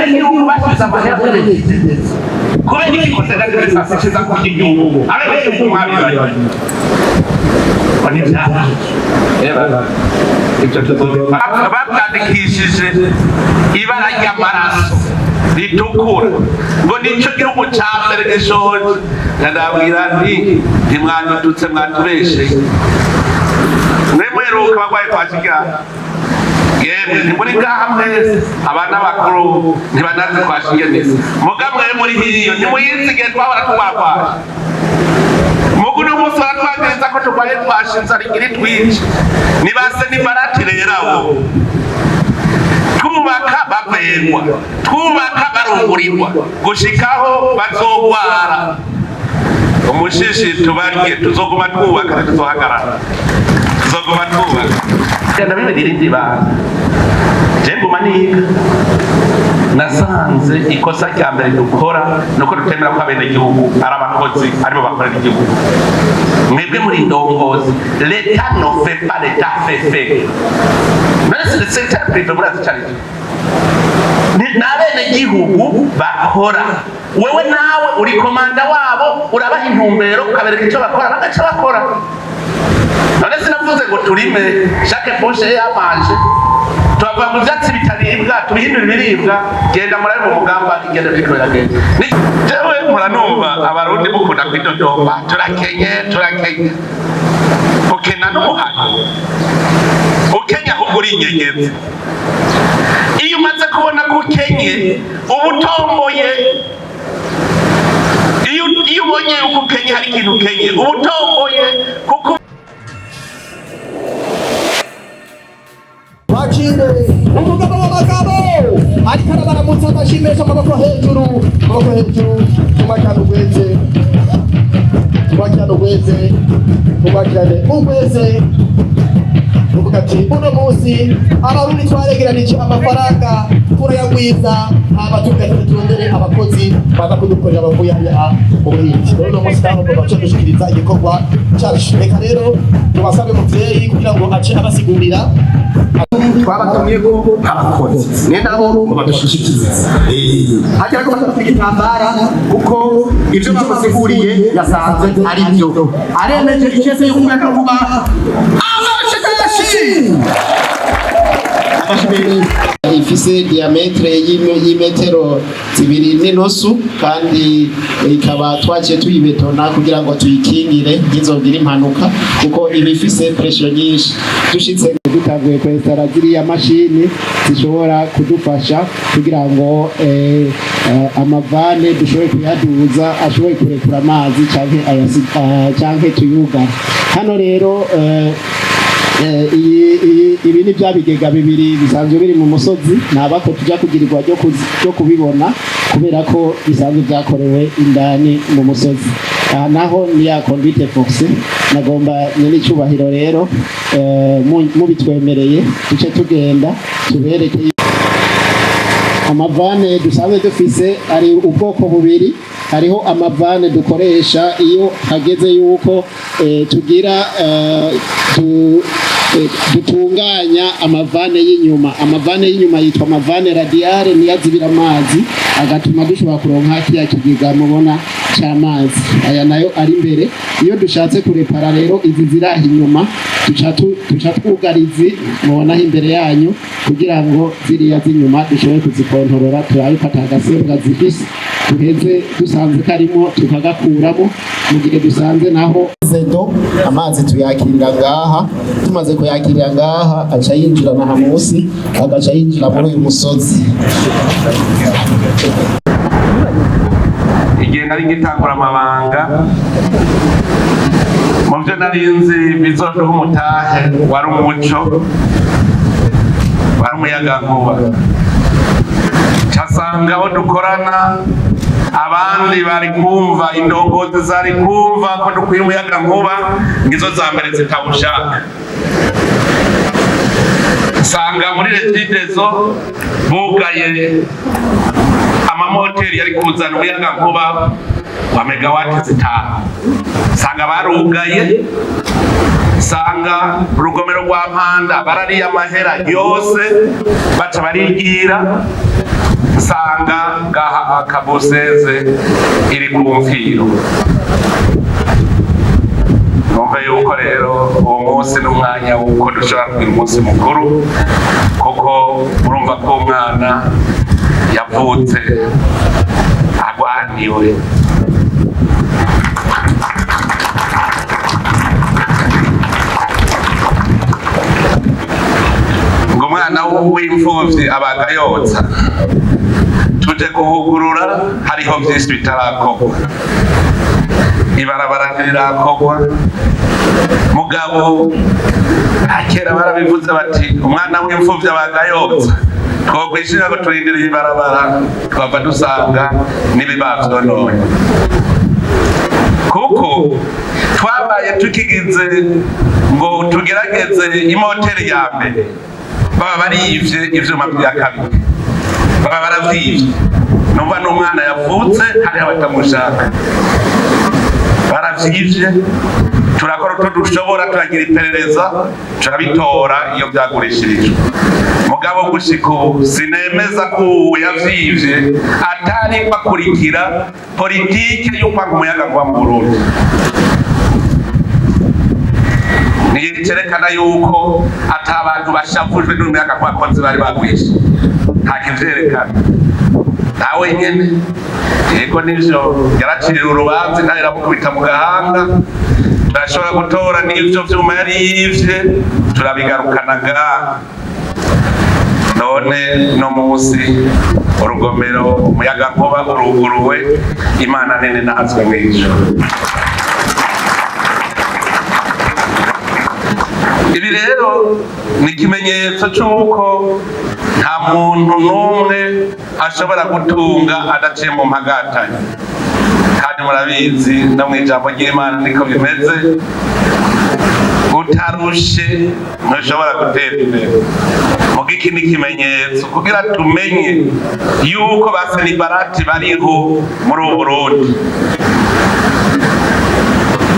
abanyagihugu bashyize amahera kuri leta kubera iki konsera de sasikiza ku gihugu abenegihugu mwabibanye banibyaha ibyo babyandikishije ibara ry'amaraso ritukura ngo nicyo gihugu cya mbere gishoje ndabwira nti ntimwandutse mwatubesheye mweruka bagwaye kwa kigana yemwe ni muri ngaha mwese abana bakuru ntibanazi kwa kigana muga mwe muri hiyo nimuyizige twahora twagwaye muguno musi batwagiriza ko turwaye twashinze arigiri twici nibase nibarati rerawo twubaka bavengwa twubaka barungurirwa gushikaho bazogwara umushishi tubarye tuzoguma twubaka tuzohagarara tuzoguma twubaka genda bibiri ndi bana jembo maniga nasanze ikosa rya mbere dukora nuko dutemera ko abenegihugu ari abakozi aribo bakorera igihugu mwebwe muri ndongozi leta no fait pas l'état fait mais c'est le secteur privé burazi cyane n'abenegihugu bakora wewe nawe uri komanda wabo urabaha intumbero ukabereka icyo bakora bagaca bakora none sinavuze ngo turime chaque poche y'amanje tuva mu byatsi bitaribwa tubihindura ibiribwa genda murabe mu mugamba igenda bikorera genda jewe muranumva abarundi bukunda kwidodomba turakenye ukena n'umuhano ukenya ahubwo uri inyenyezi iyo umaze kubona ko ukenye ubutomboye iyo ubonye uko ukenye hari ikintu ukenye ubutomboye kuko umugabo w'abagabo ariko arabaramutsa amashimisha amaboko hejuru tumakane ugweze uvuga ati uno munsi abarundi twaregeranije amafaranga turayagwiza haba tugatondere abakozi baza kudukorera bavuye hariya mu buhinzi rero uno munsi naho baca dushikiriza igikorwa cyacu reka rero tubasabe muvyeyi kugira ngo ace abasigurira twabatumye ko abakozi ne nabo badushishikiriza hajya ko batafite igitambara kuko ivyo bamusiguriye yasanze ari byo aremeje icese y'umuyagankuba ifise diametre y'imetero 2.5 kandi ikaba twaciye tuyibetona kugira ngo tuyikingire ntizogira impanuka kuko iba ifise pressure nyinshi dushitse dutanguye kwesitara ziriya mashini zishobora kudufasha kugira ngo amavane dushobore kuyaduza ashobore kurekura amazi canke tuyugara hano rero ibi ni bya bigega bibiri bisanzwe biri mu musozi ntabako tujya kugirirwa ryo kubibona kubera ko bisanzwe byakorewe indani mu musozi naho ni ya conduite forcée nagomba n'icyubahiro rero mubitwemereye duce tugenda tubereke amavane dusanzwe dufise ari ubwoko bubiri hariho amavane dukoresha iyo hageze yuko tugira dutunganya amavane y'inyuma yitwa amavane radiale niyo azibira amazi agatuma dushobora kuronka kiya kigega mubona cy'amazi aya nayo ari imbere iyo dushatse kurepara rero izi ziraha inyuma tuca twugarizi mubonaho imbere yanyu kugira ngo ziriya z'inyuma dushobore kuzikontorora turabifata agasembwa zifise tuheze dusanze karimo tukagakuramo mu gihe dusanze naho zedo amazi tuyakirira ngaha tumaze kuyakirira ngaha aca yinjira na hamusi agaca yinjira muri uyu musozi igihe nari ngitangura amabanga mu byo narinzi bizoduha umutahe wari umuco wari umuyagankuba casanga aho dukorana abandi bari kumva indongozi zari kumva ko dukwiye umuyagankuba ngizo za mbere zitawushaka sanga muri retidezo bugaye amamoteri yari kuzana umuyagankuba wa megawati 5 sanga barugaye sanga urugomero rwa Mpanda barariye amahera yose baca barigira usanga ngaha KABU-16 iri ku mfiro. Numva yuko rero uwo munsi n'umwanya w'uko dushobora kugira umunsi mukuru, kuko urumva ko umwana yavutse agwaniwe. Ngo umwana w'imfuvyi abaga yotsa, tuje kuhugurura hariho vyinshi bitarakorwa, ibarabara ntirakorwa, mugabo kera barabivuze bati umwana w'imfuvyi abaga yotsa, twokwishira ngo turindire ibarabara twava dusanga n'ibibavyononye, kuko twabaye tukigize ngo tugerageze imoteri ya mbere baba barivye ivyuma vya kabiri, baba baravyivye, numva n'umwana yavutse hariho abatamushaka, baravyivye, turakora uko dushobora, turagira iperereza, turabitora iyo vyagurishirijwe. Mugabo gushika ubu sinemeza ko uwo yavyivye atari bakurikira politike y'ukwanga umuyagankuba mu Burundi. Nicerekana yuko ata abantu bashavujwe n'umuyagankuba abakozi bari bagwishe, nta kivyerekana. Nawe nyene yego nivyo yaraciriye urubanza nawe iramukubita mu gahanga, turashobora gutora n'ivyo vyuma yari yivye turabigarukana ngaha. None no munsi urugomero umuyagankuba uruguruwe, Imana nene nazwe mw'ijuru. Ibi rero ni ikimenyetso c'uko nta muntu n'umwe ashobora gutunga adaciye mu mpagatanye, kandi murabizi no mw'ijambo ry'Imana niko bimeze, utarushe ntushobora gutera imbere. Muga iki ni ikimenyetso kugira tumenye yuko ba selibarati bariho muri ubu Burundi.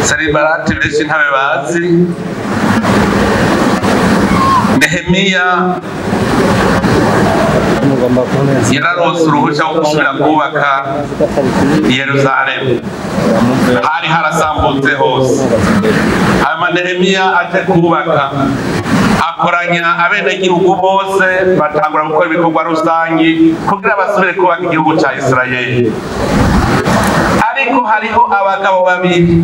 Selibarati benshi ntabe bazi, Nehemiya yararose uruhusha wo gusubira kubaka Yerusalemu, hari harasambutse hose. Hanyuma Nehemiya aje kubaka, akoranya abenegihugu bose, batangura gukora ibikorwa rusangi kugira basubire kubaka igihugu ca Isirayeli. Ariko hariho abagabo babiri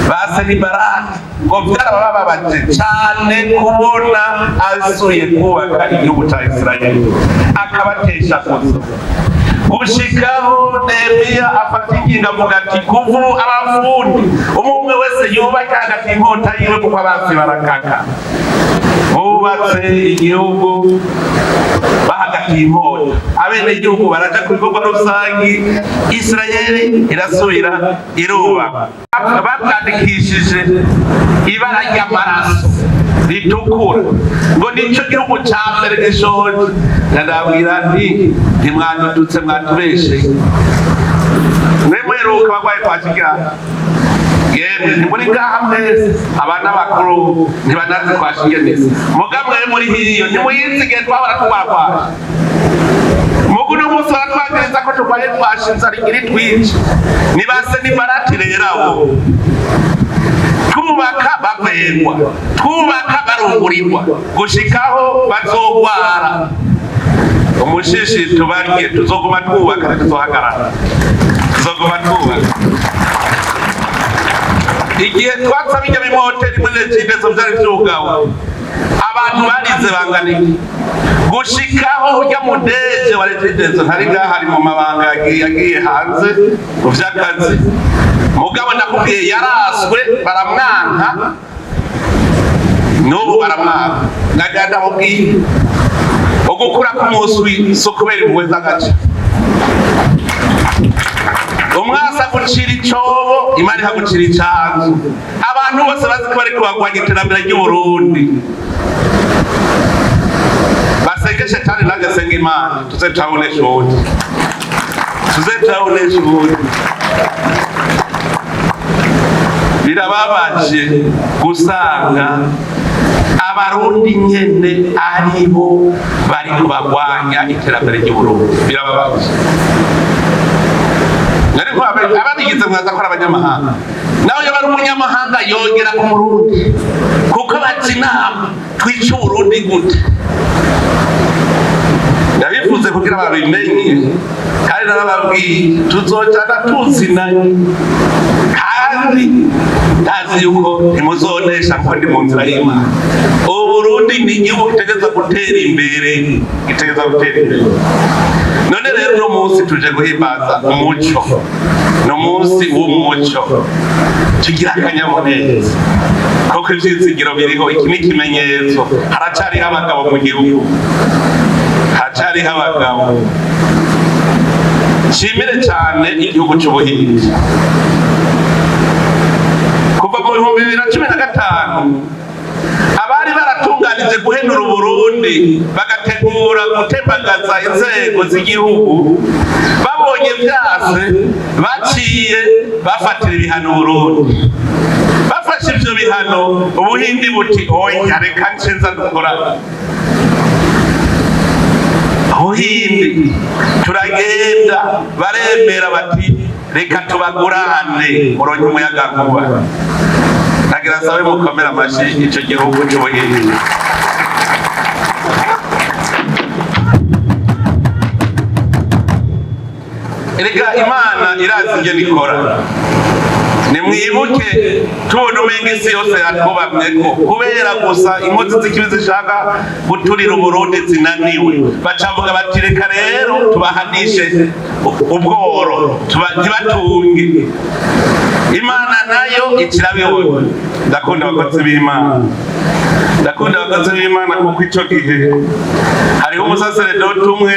ba selibarati ngo vyarabababaje cane kubona asuye kubaka igihugu ca Isirayeli, akabatesha kuzo gushikaho Nehemiya afata ingingo avuga ati kuvu abafundi umwe wese yubaka hagati inkota yiwe kuko abasi barakaka. Bubatse igihugu bahagatiye inkota, abenegihugu baraja ku bikorwa rusangi, Isirayeli irasubira irubaka. Bavyandikishije ibara ry'amaraso ritukura ngo nico gihugu ca mbere gishoje. Ndababwira nti ntimwadutse mwatubeshe, mwe mweruka bagwaye kwa Kigara, yemwe ntimuri ngaha mwese, abana bakuru ntibanazi kwa Shigenesi, muga mwe muri hiyo ntimuyizige twahora tugwarwaje. Mugu n'umunsi baratwagereza ko turwaye twashinze rigira itwice, ni ba selibarati rero abo. Twubaka bagwegwa, twubaka barungurirwa, gushikaho bazogwara. Umushishi tubarye tuzoguma twubaka ntituzohagarara, tuzoguma twubaka. Igihe twatsaba ijya bimoteri muri regidezo vyari vyugawe, abantu barize banganiki, gushikaho urya mudeje wa regidezo ntari ngaha, hari mu mabanga yagiye hanze mu vy'akazi. Mugabo ndakubwiye yaraswe baramwanka, n'ubu baramwanka. Ndagenda mubwiye ugukura k'umuswi so kubera impuhwe z'agace. Umwasa gucira icobo, Imana ihagucira icanzu. Abantu bose bazi ko bariko bagwanya iterambere ry'Uburundi, basenge shetani n'agasenga Imana, tuze turabonesha ubundi, tuze turabonesha ubundi. Birababaje gusanga abarundi nyene aribo bari kubagwanya iterambere ry'Uburundi birababaje ariko ababigize mwaza ko abanyamahanga nawe iyo bari umunyamahanga yongera ku Murundi kuko bati inama twica Uburundi gute ndabivuze kugira babimenye kandi narababwiye tuzojana tuzinanye kandi ndazi yuko ntimuzonesha kuko ndi mu nzira y'Imana Uburundi ni igihugu gitegerezwa gutera imbere none rero uno munsi tuje guhimbaza umuco n'umunsi w'umuco tugira akanyamuneza kuko ivyizigiro biriho iki ni ikimenyetso haracariho abagabo mu gihugu haracariho abagabo nshimire cyane igihugu c'ubuhinzi kuva mu 2015 abari baratunganije guhenura Uburundi bagategura gutembagaza inzego z'igihugu babonye vyase baciye bafatira ibihano Uburundi bafashe ivyo bihano Ubuhindi buti oya reka ncenza dukora Ubuhindi turagenda baremera bati reka tubagurane muronke umuyagankuba nagira sabe mukomera amashi ico gihugu c'Ubuhindi erega Imana irazi ingene ikora nimwibuke tubona umenga isi yose yatwubamyeko kubera gusa inkozi z'ikibi zishaka guturira Uburundi zinaniwe bacavuga bati reka rero tubahanishe ubworo ntibatunge Imana nayo ikirabibona ndakunda abakozi b'Imana kuko ico gihe hariho umusaseredoti umwe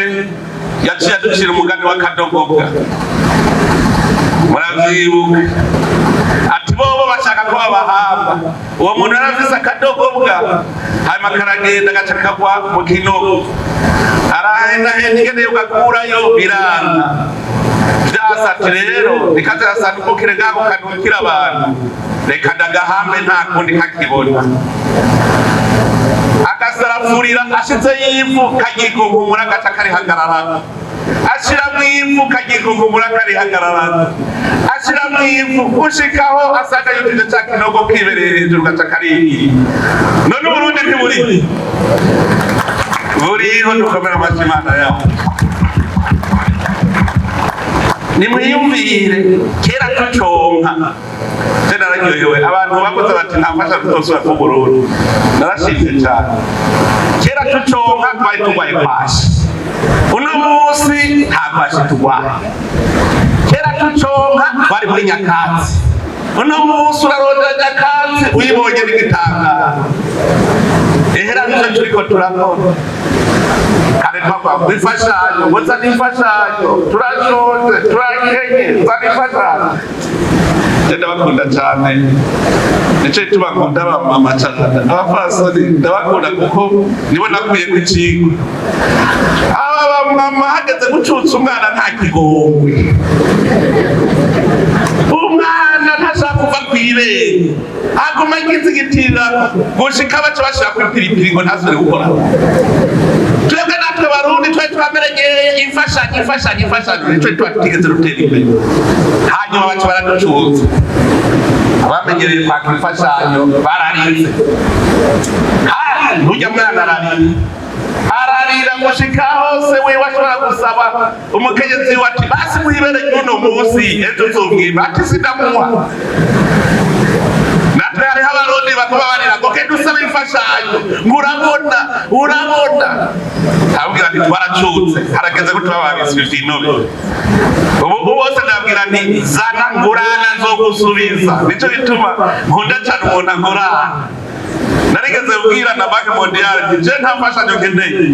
yaciye aducira umugani w'akadogobwa muravyibuka ati bobo bashaka ko babahamba uwo muntu yarafise akadogobwa hanyuma karagenda gaca kagwa mu kinogo arahendahenda ingene yogakurayo biranga vyasati rero nikazirasanukire ngako kanukira abantu reka ndagahambe nta kundi kakibona agasarafurira ashize y'ivu kagikunkumura gaca karihagarara ashiramwo ivu kagikunkumura karihagarara ashiramwo ivu gushikaho asanga yujuje ca kinogo kibereye hejuru gaca karigira none Uburundi buriho dukomera amashi Imana yawe nimwiyumvire kera tuconka nararyohewe abantu bakoze bati ntafasha tutosubira ku Burundi narashimye cyane kera tuconka twari turwaye kwashi uno munsi nta kwashi turwaye kera tuconka twari muri nyakatsi uno munsi urarondera nyakatsi uyibonye n'igitangara ehera nico turiko turakora kare twakwa kwifashanyo ngoza n'imfashanyo turashonje turakenye zanifashanyo ndabakunda cyane nico ituma nkunda abamama cyane abafasoni ndabakunda kuko nibo nakuye ku kigo aba bamama hageze gucutsa umwana nta kigongwe umwana ntashaka kuva kw'ibere aguma agizigitirira gushika baca bashira kw'ipiripiri ngo ntasubire gukora twebwe natwe Barundi twari twamenyereye imfashanyo nico twatigeze rutera imbere hanyuma baca baraducuza abamenyereye kwaka imfashanyo bararize nturya mwana ararira gushika hose wiwe ashobora gusaba umukenyezi we ati basi mwibere ry'uno munsi ejo uzomwima ati sindamuha natwe hariho Abarundi bakuba barira ngo kenda usaba imfashanyo urabona abwira ati twaracutse harageze ko tubababiswe vyinobe ubu bose ndabwira nti zana ngurana nzogusubiza nico gituma nkunda cyane umuntu angurana narigeze kubwira na Banki Mondiale je nta mfashanyo nkeneye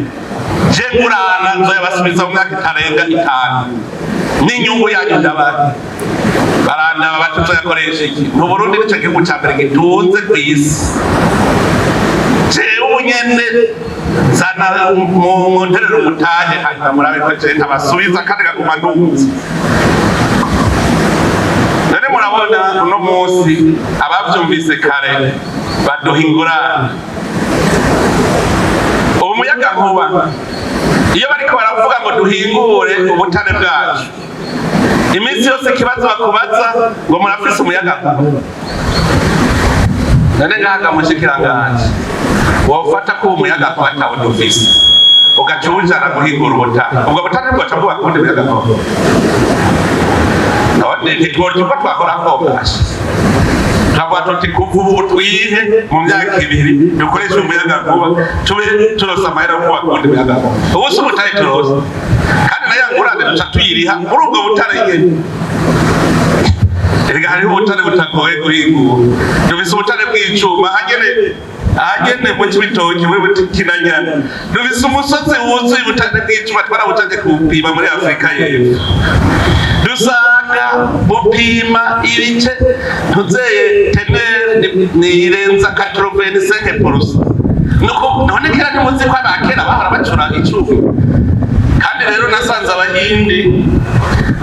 je ngurana nzoyabasubiza mu myaka itarenga 5 n'inyungu yanyu ndabari barandaba batuzo yakoresha iki mu Burundi nico gihugu ca mbere gitunze kw'isi jewe nyene zana mu nterero umutahe hanyuma murabe ko je ntabasubiza kandi gaguma ntunze none murabona uno munsi abavyumvise kare baduha ingurane umuyagankuba iyo bariko baravuga ngo duhingure ubutare bwacu iminsi yose ikibazo bakubaza ngo murafise umuyagankuba none ngaha mushikiranganje wofata ko umuyagankuba atawo dufise ugaca ujana guhingura ubutare ubwo butare bwaca bwubaka ubundi muyagankuba none ntitworya uko twahora kobasha tukavuga tuti kuva ubu twihe mu myaka 2 dukoresha umuyagankuba tube turosa amahera yo kubaka ubundi muyagankuba ubu si ubutare turosa kandi nayo ngurane duca tuyiriha muri ubwo butare nyene erega hariho ubutare butagoye guhingura dufise ubutare bw'icuma ahagene mu Cibitoke muri Kinanyana dufise umusozi wuzuye ubutare bw'icuma twarabutaje kuwupima muri Afrika y'Epfo dusanga bupima ibice ntuzeye tenere nirenza 85%. None kera ntimuzi ko abakera bahora bacura icuma kandi rero nasanze abahindi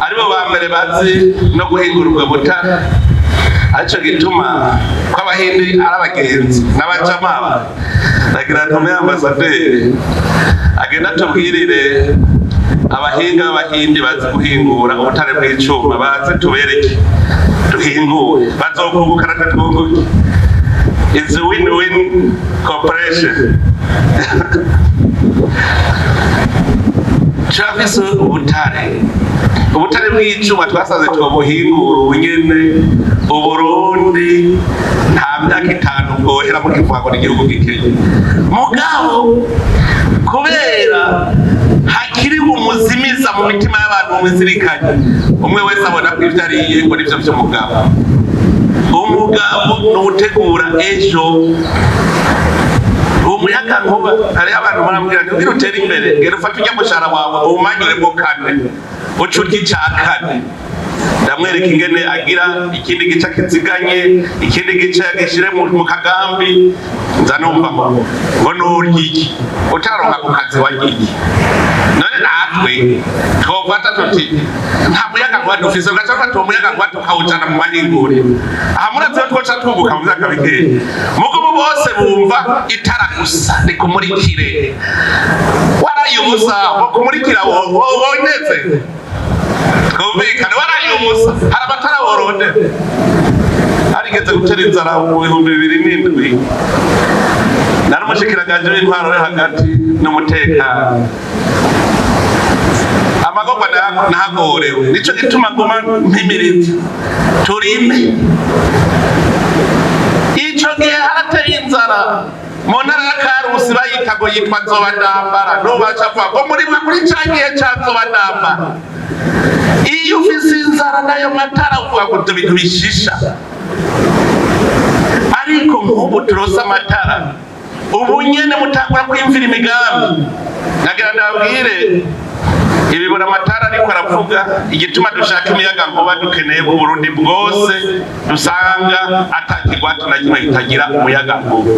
aribo ba mbere bazi no guhingura ubwo butare aco gituma ko abahindi ari abagenzi n'abajama nagira ntume ambasaderi agenda tubwirire abahinga b'abahindi bazi guhingura ubutare bw'icuma baze tubereke duhingure bazokungukana twunguke. It's a win-win cooperation. Turafise ubutare bw'icuma twasanze twobuhingura ubunyene Uburundi nta myaka 5 bwohera mu kivuga ngo igihugu gikeye mugabo kubera hakiri umuzimiza mu mitima y'abantu muzirikanye umwe wese abona ko ivyo ariye ngo nivyo vy'umugabo nutegura ejo umuyagankuba hari abantu barambwira ngo ugira utere imbere ngero ufata ujya mushara wawe umanyure mo 4 ucurye icakane ndamwereka ingene agira ikindi gice kiziganye ikindi gice agishire mu kagambi nza numva ngo nuryi utaronka ku kazi wagiye none natwe twofata tuti nta muyagankuba dufise ugaca ko umuyagankuba tukawujana mu mahingure aha murazi twoca twubuka mu myaka bikeya mugo bose bumva itara gusa ni kumurikire warayubusa wo kumurikira woneze kumvikana warayubusa hari amatara woronde arigeze gutera inzara mu 2007 nari umushikiranganje w'intwaro yo hagati n'umutekano amagomba nahagorewe nico gituma ngoma mpimiriza turime ico gihe harateye inzara mu ntara ya Karusi bayita ngo yitwa Nzobandambara n'ubacapfa ngo muri kuri cangiye ca Nzobandambara iyo ufise inzara nayo matara uvuga ngo ibintu bishisha ariko nk'ubu turosa amatara ubu nyene mutangura kwimvira imigambi nagira ndabwire ibibura amatara ariko aravuga igituma dushaka umuyagankuba dukeneye ku Burundi bwose dusanga atakigwatu na kimwe kitagira umuyagankuba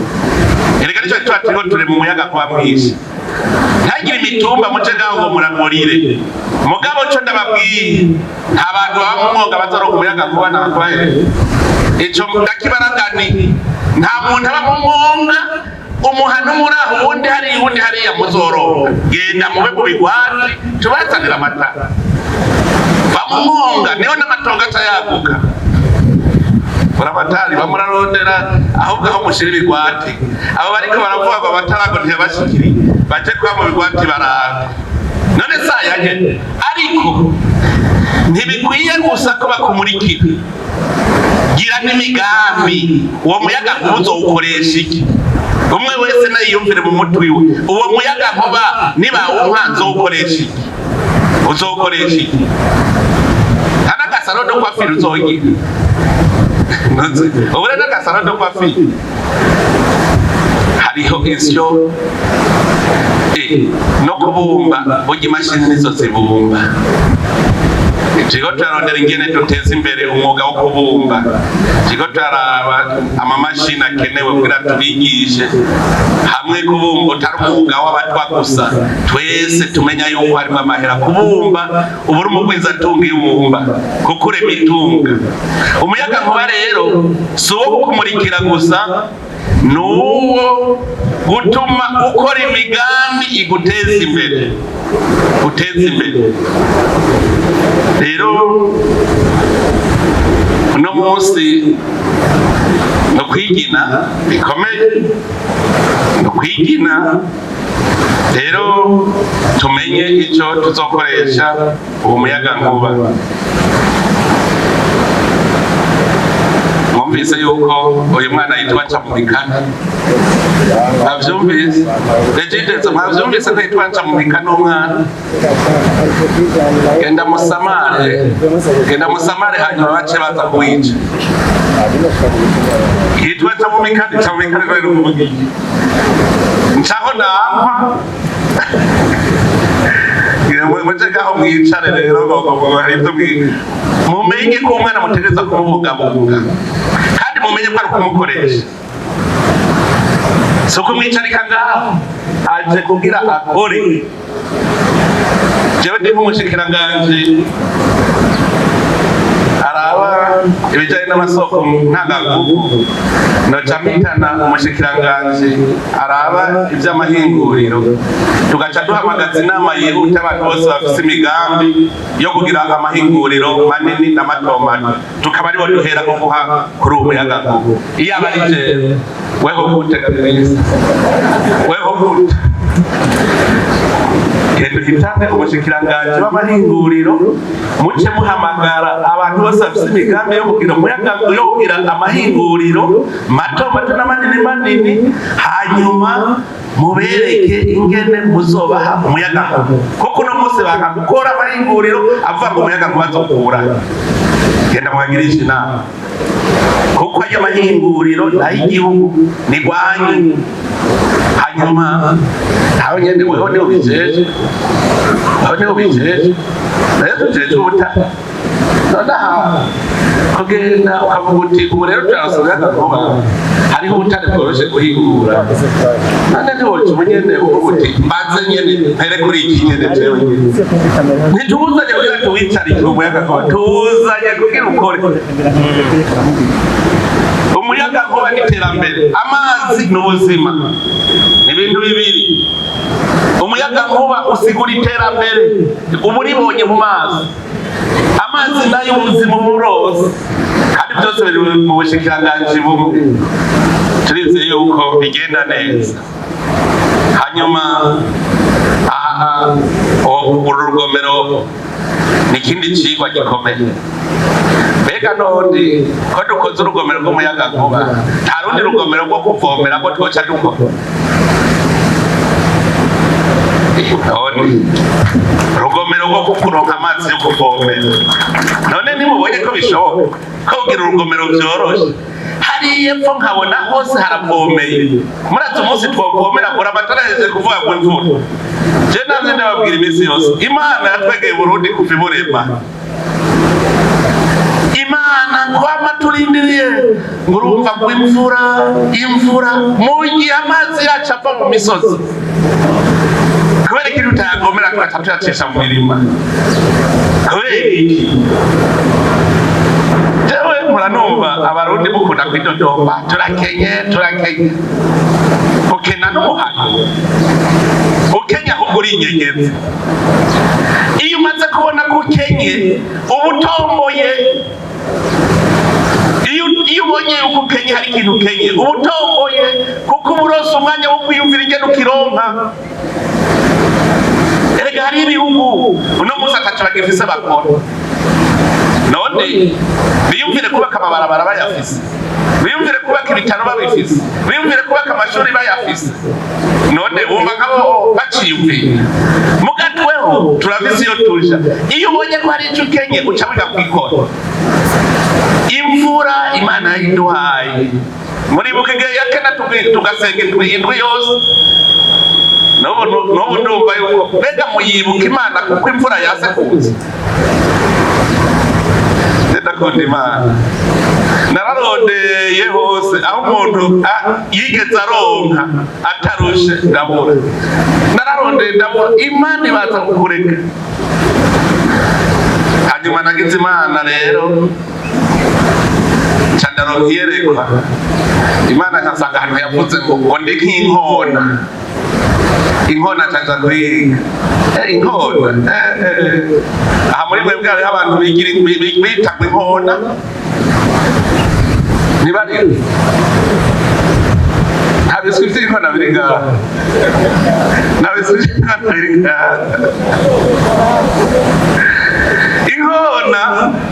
erega nico twatiriho ture mu muyagankuba mwinshi ntagira imitumba muce ngaho ngo muramurire mugabo cyo ndababwiye nta bantu bamwonga bazoronka umuyagankuba nakwaye ico ndakibaragani nta muntu abamwonga umuhano muri aho ubundi hariya muzoronka genda mube mu bigwati tubazanira amatara bamwonga niho n'amatongo atayaguka barabatari bamurarondera ahubwo aho mushira ibigwati abo bariko baravuga ngo amatara ngo ntiyabashikiri baje kwa mu bigwati barara none sayanye ariko ntibikwiye gusa ko bakumurikira gira n'imigambi uwo muyagankuba uzowukoresha iki umwe wese nayiyumvire mu mutwe we uwo muyagankuba niba umwanzo uzokoresha iki anagasaro do kwafira uzogira ubure n'agasaro do kwafira hariho isyo no kubumba burya imashini nizo zibumba Jigo turarondera ingene duteza imbere umwuga wo kubumba jigo turaraba amamashini akenewe kugira tubigishe hamwe kubumba utari umwuga w'abatwa gusa twese tumenya yuko harimo amahera kubumba uburi umugwiza atunga y'umwumba kuko urema itunga umuyagankuba rero si uwo kukumurikira gusa nuwo gutuma ukora imigambi iguteza imbere rero uno munsi no kwigina bikomeye no kwigina rero tumenye icyo tuzokoresha uwo muyagankuba. Mwumvise yuko uyu mwana yitwa Camumikana, mwavyumvise? Regideze mwavyumvise ko yitwa Camumikana umwana? Genda musamare hanyuma bace baza kuwica. Yitwa Camumikana rero umugiye ncaho nampa mujagaho mwicare rero mumenye ko umwana mutegereza kumubungabunga kandi mumenye ko ari ukumukoresha, si ukumwicarika ngaho aje kugira akore. Jewe ndi nk'umushikiranganji araba ibijanye n'amasoko ntanganguvu, noca mpitana umushikiranganji araba ivy'amahinguriro, tugaca duhamagaza inama yihuta abantu bose bafise imigambi yo kugira amahinguriro manini na mato mato, tukaba aribo duhera kuvuha kuri uwo muyagankuba. Iyo aba ari jewe, weho gute kabisa, weho gute duhitane umushikiranganji w'amahinguriro, muce muhamagara abantu bose bafise imigambi yo kugira amahinguriro mato mato na manini, hanyuma mubereke ingene muzobaha umuyagankuba, kuko uno munsi banga gukora amahinguriro avuga ngo umuyagankuba azokura. Genda muhagirisha inama, kuko ayo mahinguriro n'ay'igihugu ni gwanyu. Hanyuma aho nyene weho niho bijeje, rero tujeje ubutaka nonaha kugenda ukavuga uti ubu rero turasubira gakoba hariho ubutare bworoshe guhingura, none ntiwoca umunyene uvuga uti mbanze nyene mpere kuri iki nyene jewe nyene. Ntituzanye kugira tuwicarike umuyagankuba, tuzanye kugira ukore. Umuyagankuba n'iterambere, amazi n'ubuzima, ibintu bibiri. Umuyagankuba usigura iterambere, ubu uribonye mu mazi, amazi nayo ubuzima burose, kandi byose biri mu bushikiranganji bumwe. Turizeye yuko bigenda neza. Hanyuma aha uru rugomero ni ikindi cigwa gikomeye. Mbega none ko dukoze urugomero rw'umuyagankuba, nta rundi rugomero rwo kuvomera ko twoca dukora? None urugomero rwo kuronka amazi yo kuvomera, none nimubonye ko bishoboka ko kugira urugomero vyoroshe? Hariya epfo nkabona hose haravomeye, murazi umunsi twovomera kure amataraheje kuvuga ngo imvura. Je navyo ndababwira imisi yose, Imana yatwegeye Burundi kuva iburema. Imana kwama turindiriye ngo urumva ngo imvura mu gihe amazi yacu ava mu misozi, kubera ko tutayagomera tugaca tuyacisha mu mirima. Kubera iki? Jewe muranumva abarundi mukunda kwidodomba, turakenye. Ukena n'umuhano, ukenya ahubwo uri inyegezi. Iyo umaze kubona ko ukenye uba utomboye. Iyo ubonye yuko ukenye hari ikintu ukenye uba utomboye, kuko uba uronse umwanya wo kwiyumvira ingene ukironka. Erega hari ibihugu uno munsi ataco bagifise bakora, none biyumvire kubaka amabarabara bayafise, biyumvire kubaka ibitaro babifise, biyumvire kubaka amashuri bayafise. None wumva nk'abo baciyumvira? Mugatweho turafise iyo tuja. Iyo ubonye ko hari ico ukenye uca wiga kwikora. Imvura Imana yayiduhaye, muribuka igihe yakena tugasenga indwi yose. N'ubu ndumva yuko mbega muyibuka Imana kuko imvura yase kuza. Ndakunda Imana, nararondeye hose aho umuntu yigeze aronka atarushe ndabura, nararondeye ndabura. Imana ibaza kukureka. Hanyuma nagize Imana rero candaro yerekwa Imana nkasanga ahantu yavuze ngo ndi nk'inkona inkona caja kwiga inkona aha muri mwebwe hariho abantu bitagwa inkona ntibari ntabiswi vy'inkona biri ngaha ntabiswi vy'inkona biri ngaha inkona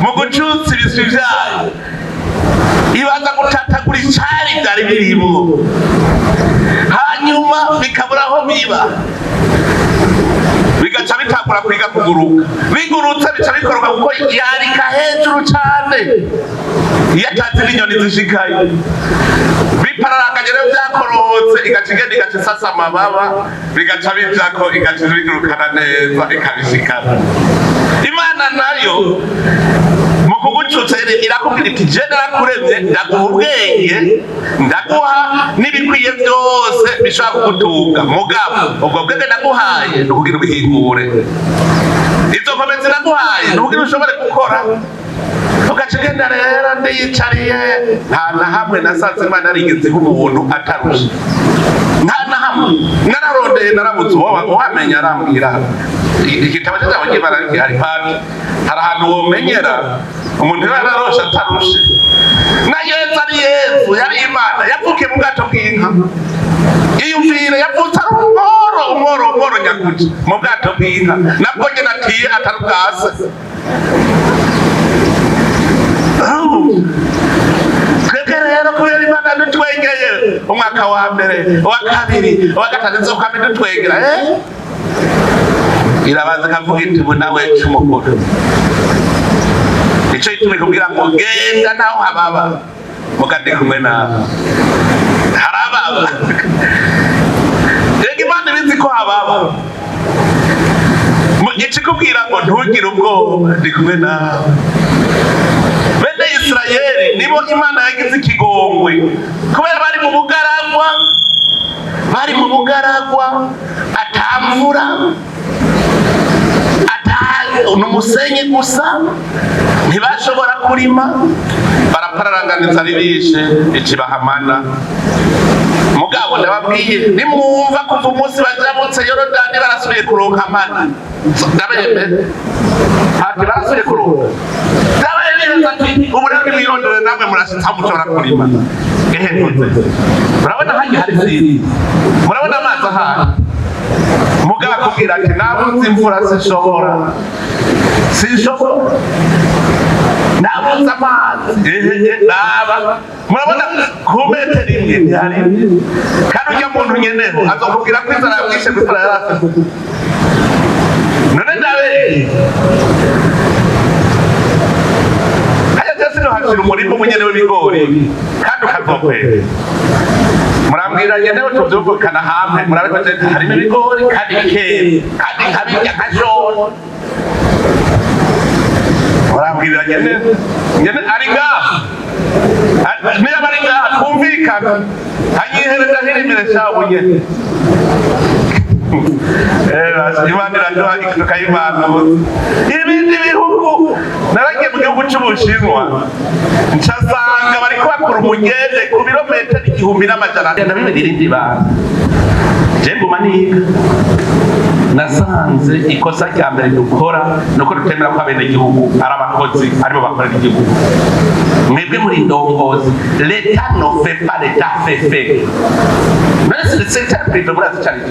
mu gucutsa ibiswi vyayo ibanza gutatagura icari vyari birimwo hanyuma bikabura aho biba bigaca bitangura kwiga kuguruka bigurutse bica bikoroka kuko yarika hejuru cane iyo atazi n'inyoni zishikaye bipararanganye rero vyakorotse igaca igenda igaca isasa amababa bigaca bijako igaca bigurukana neza ikabishikana Imana nayo mu kugucutsa irakubwira iti je narakuremye ndaguha ubwenge ndaguha n'ibikwiye byose bishobora kugutunga mugabo ubwo bwenge ndaguhaye nukugira ubihingure izo nkomezi naguhaye nukugira ushobore gukora ugaca ugenda rero ndiyicariye nta na hamwe nasanze Imana yarigezeho umuntu atarusha nta na hamwe nararondeye narabuze uwamenya arambwira igitabo cy'ijambo ry'Imana hari pati hari ahantu womenyera umuntu yararosha atarushe na Yesu ari Yesu yari Imana yavukiye mu bwato bw'inka iyumvire yavutse ari umworo nyakuci mu bwato bw'inka nabwo nyine atiye atarubwase twebwe rero kubera Imana dutwengeye umwaka wa mbere uwa kabiri uwa gatatu nzokwame dutwengera irabanza kavuga iti ubu nawe Umukuru nico gituma ikubwira ngo genda naho hababa mugande kumwe nawe harababa rega Imana ibizi ko hababa ikikubwira ngo ntugire ubwoba ndi kumwe nawe bene Isirayeli nibo Imana yagize ikigongwe kubera bari mu bugaragwa atamvura n'umusenyi gusa ntibashobora kurima barapararanganiza ari bishe ikibahamana mugabo ndababwiye nimwumva kuva umunsi bajabutse Yorodani barasubiye kuronka amana ndabembe ati barasubiye kuronka ubu rero nimwirondere namwe murashitsa mushobora kurima murabona hajya hari siri murabona amazi ahari mugabo akubwira ati nabuze imvura sinshobora nabuze amazi naba murabona ku metero imwe ntihari kandi ujya muntu nyeneho azokubwira ko inzara yamwishe gusura yarase none ndabeye hashira umurima umunyene w'ibigori kandi ukazokwera murambwira nyenewe tuvyumvikana hamwe murabe ko harimo ibigori kandi bikera kandi nkabirya nkashora murambwira nyene ari ngaha niba ari ngaha twumvikana anyihereza hirimire shabu nyene Imana iraduha tukayimana ibindi bihugu naragiye mu gihugu c'Ubushinwa ncasanga bariko bakora umugende ku birometero 1,200 je nguma niga nasanze ikosa rya mbere dukora nuko dutemera ko abenegihugu ari abakozi aribo bakorera igihugu mwebwe muri ndongozi l'État ne fait pas, l'État fait mais le secteur privé burazi cyane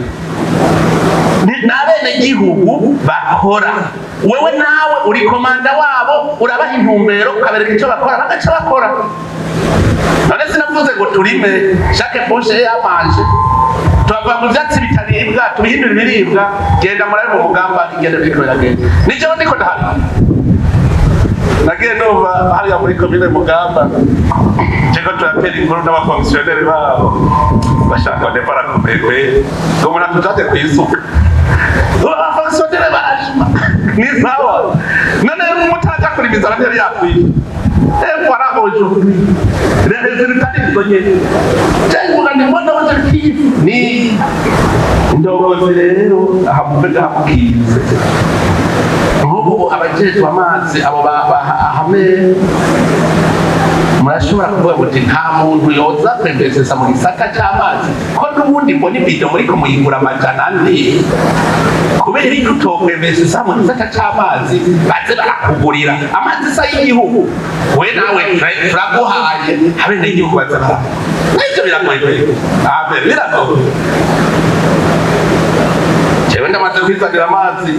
n'abenegihugu bakora wewe nawe uri komanda wabo urabaha intumbero ukabereka icyo bakora bagaca bakora none sinavuze ngo turime chaque poche y'amanje tuva mu byatsi bitaribwa tubihindura ibiribwa genda murabe mu mugamba igenda bikorera genda nijeho ndiko ndahari nagiye numva hariya muri komine Mugamba Chego turatera inkuru n'abafonctionnaire babo bashaka depara kubekwe ngo muna tutate kwisuka abafonctionnaire barashima ni sawa none mutaja kuri bizara byari yakwiye voilà aujourd'hui les résultats des données Chego ni mbona watakitifu ni ndogozi rero ahamubega hamukize ubu abajejwe amazi abo bahame murashobora kuvuga muti nta muntu yoza kwembesesa mu gisata cy'amazi ko n'ubundi mbona ibido muri kumuyigura amajana ane kubera iyo utokwembesesa mu gisata cy'amazi baze barakugurira amazi sa y'igihugu we nawe turaguhaye habe n'igihugu bazana n'ibyo biragoye biragoye jewe ndamaze kwizanira amazi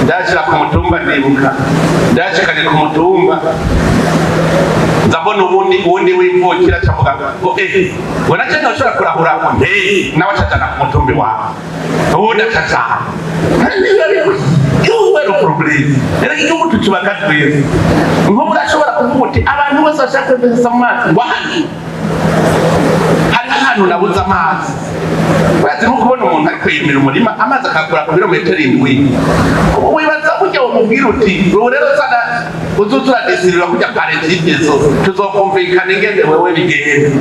ndashira ku mutumba ndibuka ndashikanye ku mutumba ndabona ubundi w'imvukira cavuga ngo wena cyane ushobora kurahura nawe acajana ku mutumbi wawe ubundi acajana no problem rero igihugu tucubaka twese nk'ubu urashobora kuvuga uti abantu bose bashaka kwembesesa amazi wahani hari ahantu nabuze amazi urazi nko kubona umuntu ari kwiyemera umurima amazi akagura ku birometero 7 wibaza kujya umubwira uti ubu rero sana uzuturadesirira kujya kare z'ibyezo tuzokumvikana ingene wewe bigende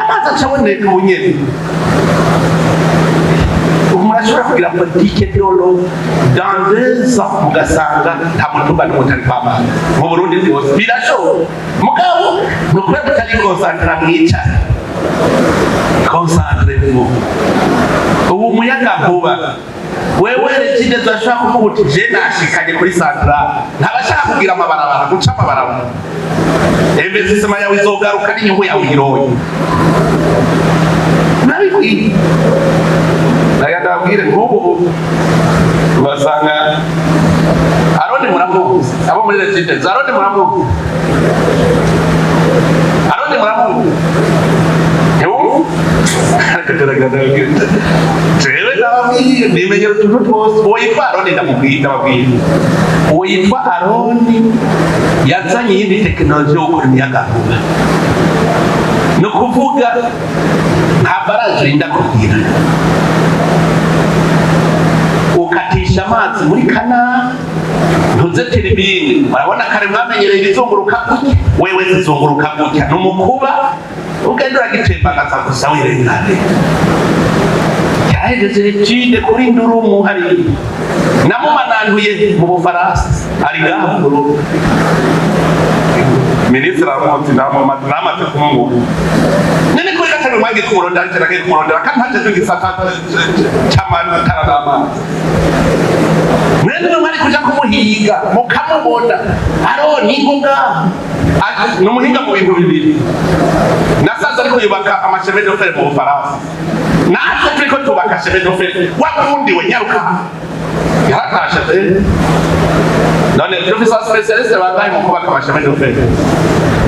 amazi acaboneka ubunyene murashobora kugira politike dolo dans 2 ans mugasanga nta mutumba n'umutari kw'amazi mu Burundi bwose birashoboka mugabo nukubera mutari konsantra mwicara concentrez-vous ubu umuyagankuba wewe regide zashaka kuvuga uti je nashikanye kuri central ntabashaka kugira amabarabara guca amabarabara investisema yawe izogaruka n'inyungu yawe iroye nabikwiye ndabwire nk'ubu basanga aroni muramuzi abo muri regide aroni muramuzi aroni muramuzi jewe ndababwiye nimenyera utuntu twose uwo yitwa aroni ndababwira uwo yitwa aroni yazanye iyindi tekinoloji yo gukora imiyagankuba ni ukuvuga nta baraje rinda kubwira ukatisha amazi muri kanama ntuze tiribini murabona kare mwamenyereye ibizunguruka gutya wewe zizunguruka gutya ni umukuba ugenda uragitembagaza gusa wirengane yahejeje jide kuri ndurumu hari namumanantuye mu Bufaransa ari ngaho Ministre Ramonti namaze kumubona nene kuri gatanu mwange kumurondera cyane kumurondera kandi haje tugisata cyamana taradama mwene mwari kuja kumuhiga mukamubona aroni ngoga numuhinga mu bintu bibiri nasanze ariko yubaka amasheme de fer mu Bufaransa natwe turiko tubaka sheme de fer wabundi we nyaruka yarakashe none professeur spécialiste bangaye mu kubaka amasheme de fer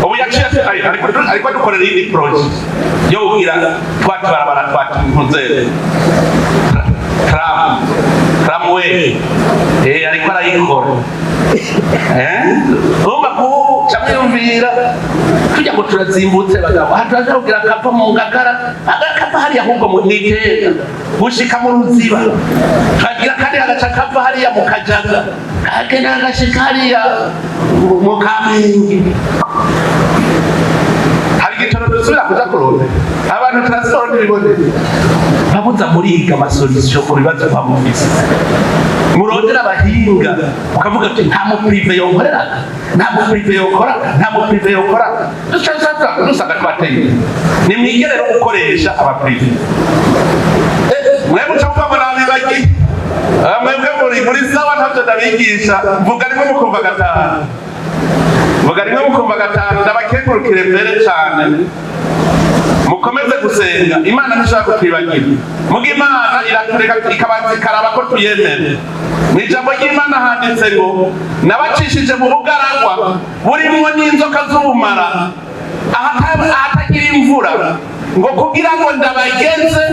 ubu yaciye ariko dukorera indi project yo kugira twatwara twatuzere tramway ariko arayikora umva ko cyamwumvira tujya ngo turazimbutse bagabo hataje kugira kapa mu ngagara agakapa hari ahubwo mu niteka gushika mu ruziba kagira kandi agaca kapa hari ya mu kajaga kagenda agashika hari ya mu kamingi hari gitoro dusubira kuja kuronde abantu transport n'ibone babuza muriga amasolution ku bibazo bamufise murondera abahinga ukavuga ati nta mu prive yokorera nta mu prive yokora nta mu prive yokora dusanga twateye ni mwigere no gukoresha aba prive mwebwe cyangwa nabibagi mwebwe muri sawa ntabyo ndabigisha mvuga rimwe mukumva gatanu ndabakengurukire mbere cyane mukomeze gusenga imana ntishaka kutwibagira muga imana iratureka ikabanza ikaraba ko tuyemere mu ijambo ry'imana handitse ngo nabacishije mu bugaragwa burimwo n'inzoka z'ubumara ahatagira imvura ngo kugira ngo ndabageze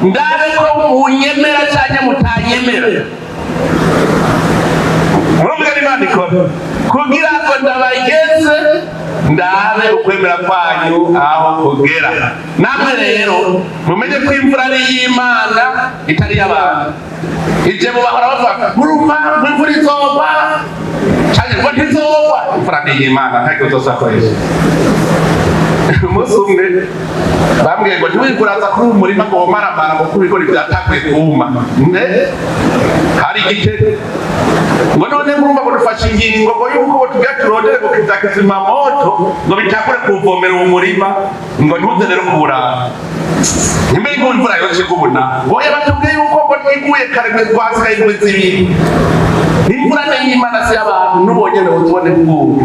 ndabe ko munyemera cyangwa mutanyemera murumva n'imana ikora kugira ngo ndabageze ndabe ukwemera kwanyu aho kugera namwe rero mumenye ko imvura ari y'Imana itari y'abantu ije mu bahora bavuga murumva imvura izogwa cyane ngo ntizogwa imvura ni y'Imana ntabwo uzosakoresha umunsi umwe bambwiye ngo ntiwiguraza kuri uyu murima ngo womaramara ngo kuko ibigori byatanguye kuma hari igitego ngo none murumva ngo dufashe ingingo ngo yuko tugiye turondere ngo kiza kizimyamoto ngo bitangure kuwuvomera uwo murima ngo ntuze rero kuwurara nyuma y'uko imvura yose kubona ngo yabatubwiye yuko ngo iguye kare rwasigaye ingwe zibiri imvura n'iyimana si y'abantu n'ubonye ngo tubone bwubu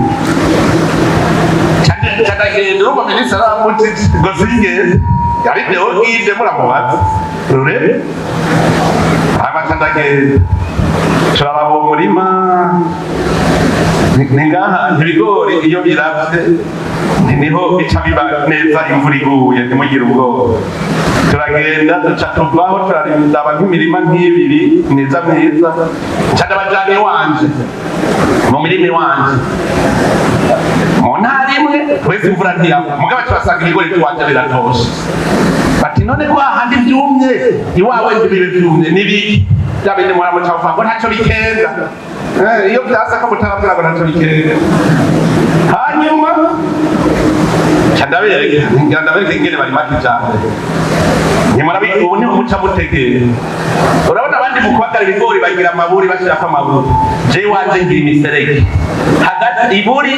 cyadagenda urumva minisitiri aramuti ngo zingeze yabideho ngide muramubaza rurebe abacadagenda turaba uwo murima ni ngaha ibigori iyo biravye niho bica biba neza imvura iguye ntimugire ubwoba turagenda duca tuvaho turarindaba nk'imirima nk'ibiri myiza myiza nca ndabajana iwanje mu mirima iwanje mu ntara imwe twese imvura ntiyagwa mugabo turasanga ibigori iwaje biratoshe bati none ko hahandi vyumye iwawe ntibibe vyumye n'ibiki bya bindi muramuca uvuga ngo ntacyo bikenda iyo byasa ko mutarabwira ngo ntacyo bikenda hanyuma ndabereka ingene bari makijambere ubu niho muca mutegera urabona abandi mu kubagara ibigori bagira amaburi bashirako amaburi jewe wanje ngira imiserege iburi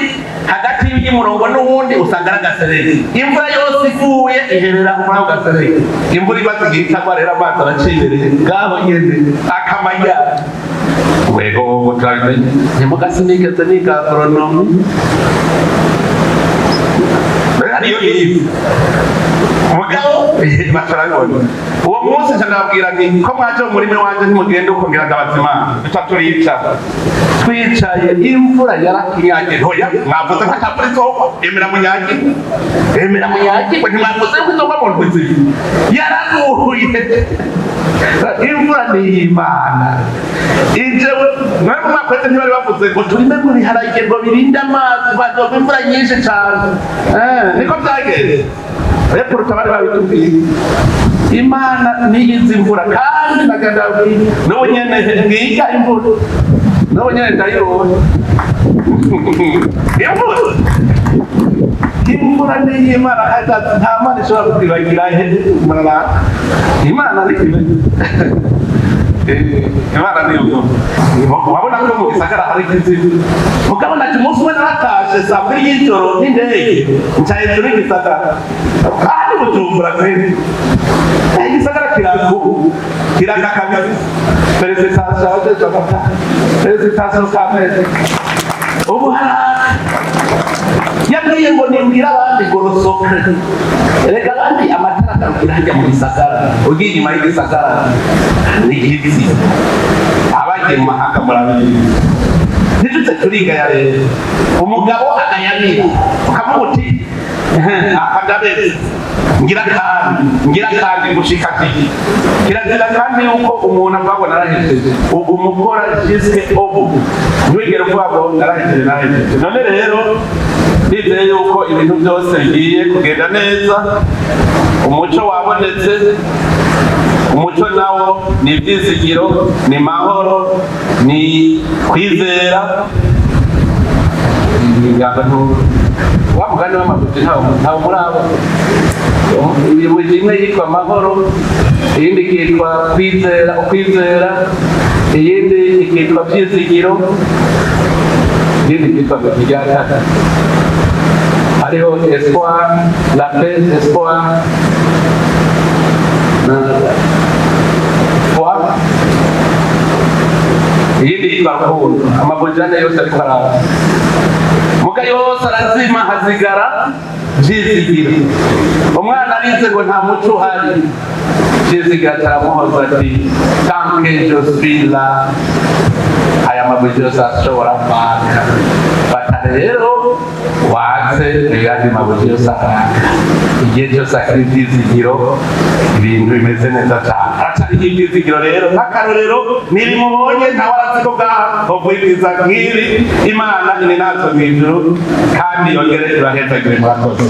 hagati y'umurongo n'uwundi usanga ari agaserege imvura yose iguye iherera muri ako gaserege imvura imaze igihe itagwa rero amazi aracibereye ngaho nyene akamaya wego turabimenye ntimugasinigeze niga agoronomi ariyo yize mugabo baturabibona uwo munsi nca ndababwira nti ko mwaje mu murima wanje ntimugende uko ngira ndabazima duca turicara twicaye imvura yarakinyagiye ntoya mwavuze ko atavura isoko emera munyagirwe ntimwavuze ko isoko mu ndwi zibiri yaraguye imvura n'iy'Imana ijewe mwari mu mwaka wese ntibari bavuze ngo turime ngo ibiharage ngo birinde amazi bazova imvura nyinshi cane niko byagenze rero urutabari babitubwiye Imana niyizi imvura kandi nagandabwiye n'ubu nyene ngiga imvura n'ubu nyene ndayibonye imvura n'iy'Imana nta mana ishobora kutwibagira Imana ni Imana ni uko wabona ko mu gisagara hari ikizibu mugabo nati umunsi umwe naratashe saa mbiri y'ijoro n'indege nca hejuru y'igisagara kandi Bujumbura kweli igisagara kiragakanya peresitasiyo kameze ubu yabwiye ngo nimbwira abandi gorosoke erega abandi amatara agarukira hajya mu gisagara ugiye inyuma y'igisagara ni igiti abagiye mu mahanga murabizi ntitutse turiga ya leta umugabo agayabira ukavuga uti akadabeze ngira kandi gushika kiki kirazira kandi yuko umuntu avuga ngo narahejeje umukora jiske obu ntiwigere uvuga ngo narahejeje none rero nizeye yuko ibintu byose bigiye kugenda neza umuco wabonetse umuco nawo ni ibyizigiro ni mahoro ni kwizera wa mugani w'amabuye ntawe murabo imwe yitwa amahoro iyindi ikitwa ukwizera iyindi ikitwa byizigiro iyindi ikitwa iryatatu hariho espoir la paix espoir na foi iyindi yitwa rukundo amabujane yose ariko araba muga yose arazima hazigara byizigiro umwana arize ngo nta muco uhari byizigiro taramuhoza ati tanke josbila aya mabuye yose ashobora kwaka bata rero watse yandi mabuye yose akaka igihe cyose akiri ibyizigiro ibintu bimeze neza cyane atari ibyizigiro rero nk'akarorero nibimubonye ntawe arazi ko bwahobwiriza nk'iri Imana ine nazo mw'ijuru kandi yongere ibahezagire murakoze.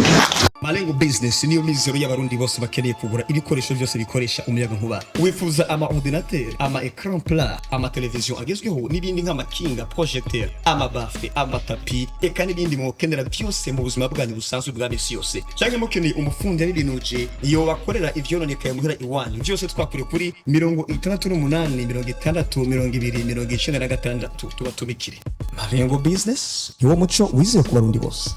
Malengo Business niyo mizero y'abarundi bose bakeneye kugura ibikoresho byose bikoresha umuyagankuba. Wifuza ama ordinateur, ama écran plat, ama television agezweho n'ibindi nk'amakinga, projecteur, ama bafle, ama tapi, eka n'ibindi mukenera byose mu buzima bwanyu busanzwe bwa misi yose. Cyangwa mukeneye umufundi n'ibinuje iyo bakorera ivyononekaye muhira iwanyu. Byose twakure kuri 68 60 20 96 tubatumikire. Malengo Business niwo muco wizewe ku barundi bose.